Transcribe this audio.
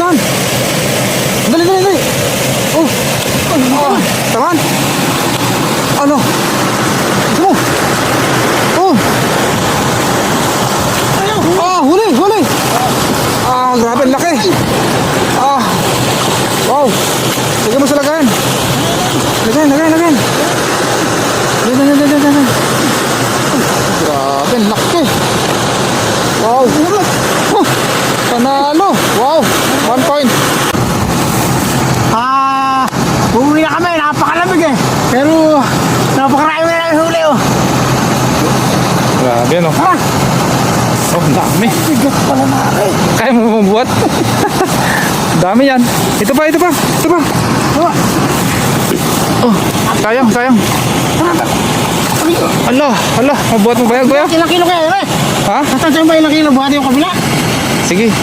Tahan. Dali, dali, dali. Oh. Tahan. Ano? Ito mo. Oh. Huli, huli. Grabe, ang laki. Wow. Sige mo sa lagayan. Lagayan. Lagayan. Grabe, ang laki. Wow. Panalo. Wow. 1 point. Uwi na kami, napakalamig eh. Pero, napakarami na namin huli oh. Grabe, no? Ha? Oh, ang dami. Bigat pala na eh. Kaya mo mabuhat. Dami yan. Ito pa. Oh, sayang. Ala, mabuhat mo ba yan, kuya? Ilang kilo kaya eh? Ha? Nasaan sa'yo ba ilang kilo? Buhati yung kabila? Sige.